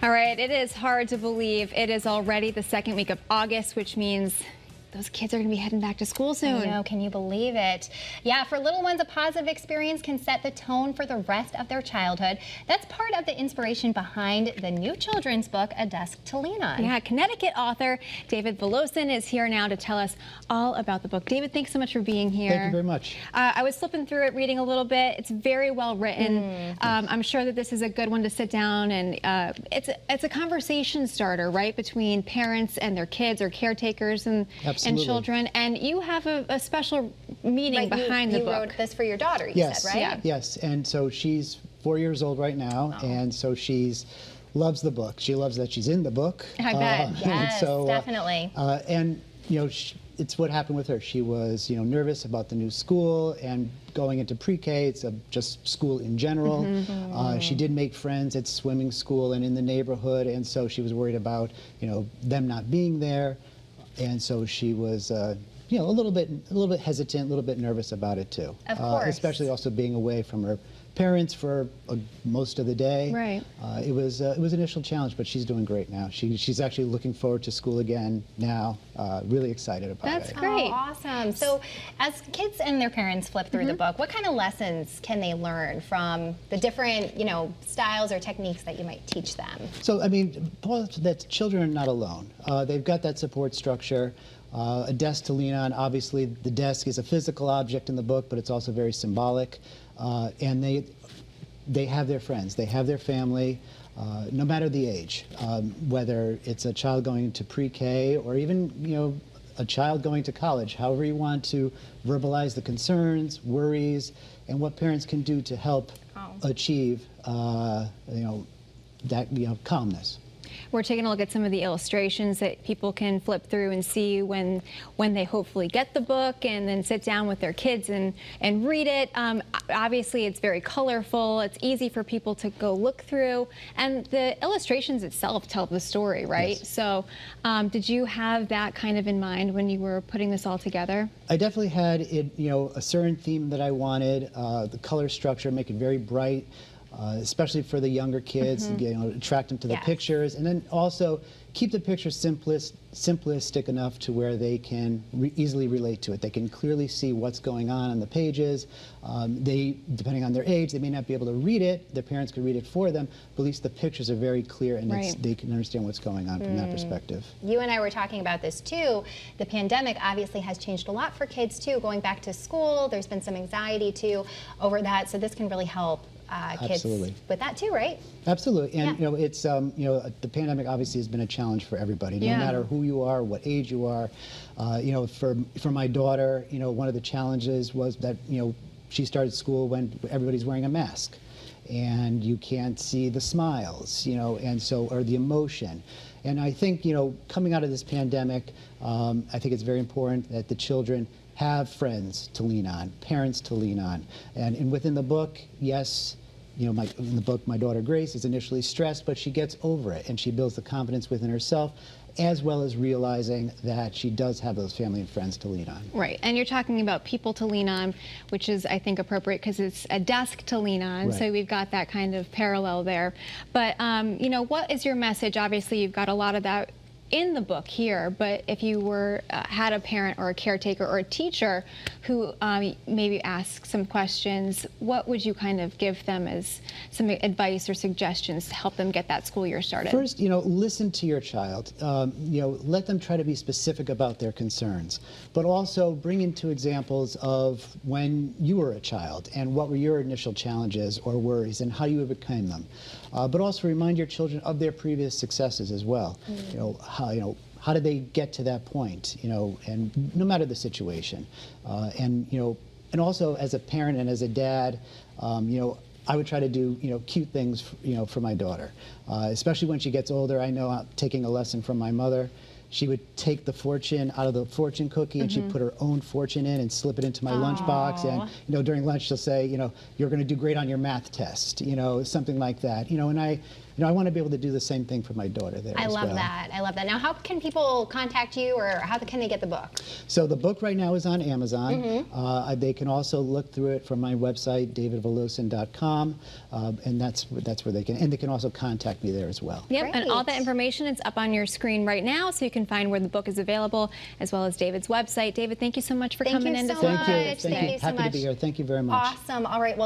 All right, it is hard to believe it is already the second week of August, which means those kids are going to be heading back to school soon. I know, can you believe it? Yeah, for little ones, a positive experience can set the tone for the rest of their childhood. That's part of the inspiration behind the new children's book, A Desk to Lean On. Yeah, Connecticut author David Velosin is here now to tell us all about the book. David, thanks so much for being here. Thank you very much. I was flipping through it, reading a little bit. It's very well written. I'm sure that this is a good one to sit down and it's a conversation starter, right, between parents and their kids or caretakers and children. And you have a special meaning behind the book. You wrote this for your daughter, you said, right? Yeah. Yes, and so she's 4 years old right now, and so loves the book. She loves that she's in the book. I bet. Yes, definitely. And you know, it's what happened with her. She was, nervous about the new school and going into pre-K. It's just school in general. She did make friends at swimming school and in the neighborhood, and so she was worried about, them not being there, and so she was, a little bit hesitant, a little bit nervous about it too. Of course. Especially also being away from her parents for most of the day. Right. It was an initial challenge, but she's doing great now. She's actually looking forward to school again now. Really excited about it. That's great. Oh, awesome. So as kids and their parents flip through the book, what kind of lessons can they learn from the different, styles or techniques that you might teach them? So, I mean, that children are not alone. They've got that support structure. A desk to lean on. Obviously, the desk is a physical object in the book, but it's also very symbolic. And they have their friends, they have their family, no matter the age, whether it's a child going to pre-K or even, a child going to college, however you want to verbalize the concerns, worries, and what parents can do to help achieve, that, calmness. We're taking a look at some of the illustrations that people can flip through and see when they hopefully get the book and then sit down with their kids and read it. Obviously, it's very colorful. It's easy for people to go look through. And the illustrations itself tell the story, right? Yes. So did you have that kind of in mind when you were putting this all together? I definitely had it, a certain theme that I wanted, the color structure, make it very bright. Especially for the younger kids, attract them to the pictures, and then also keep the picture simplistic enough to where they can easily relate to it. They can clearly see what's going on the pages. Depending on their age, they may not be able to read it. Their parents could read it for them, but at least the pictures are very clear and they can understand what's going on from that perspective. You and I were talking about this too. The pandemic obviously has changed a lot for kids too. Going back to school, there's been some anxiety too over that, so this can really help kids with that too, right? Absolutely, and it's the pandemic obviously has been a challenge for everybody, no matter who you are, what age you are. For my daughter, one of the challenges was that she started school when everybody's wearing a mask, and you can't see the smiles, and so or the emotion. And I think coming out of this pandemic, I think it's very important that the children have friends to lean on, parents to lean on. And within the book, yes, in the book, my daughter Grace is initially stressed, but she gets over it and she builds the confidence within herself, as well as realizing that she does have those family and friends to lean on. Right, and you're talking about people to lean on, which is, I think, appropriate because it's a desk to lean on, so we've got that kind of parallel there. But, what is your message? Obviously, you've got a lot of that in the book here, but if you were had a parent or a caretaker or a teacher who maybe asks some questions, what would you kind of give them as some advice or suggestions to help them get that school year started? First, listen to your child. Let them try to be specific about their concerns, but also bring into examples of when you were a child and what were your initial challenges or worries and how you overcame them. But also remind your children of their previous successes as well. How did they get to that point? And no matter the situation, and also as a parent and as a dad, I would try to do cute things for my daughter, especially when she gets older. I know I'm taking a lesson from my mother. She would take the fortune out of the fortune cookie and she'd put her own fortune in and slip it into my lunchbox. And during lunch she'll say, you're going to do great on your math test, something like that. And I want to be able to do the same thing for my daughter there as well. I love that. I love that. Now, how can people contact you, or how can they get the book? So the book right now is on Amazon. They can also look through it from my website, davidvolusin.com, and that's where they can. And they can also contact me there as well. Yep, and all Great. that information is up on your screen right now, so you can find where the book is available, as well as David's website. David, thank you so much for coming in to so say much. Thank you. Thank you so Happy to much. be here. Thank you very much. Awesome. All right. Well.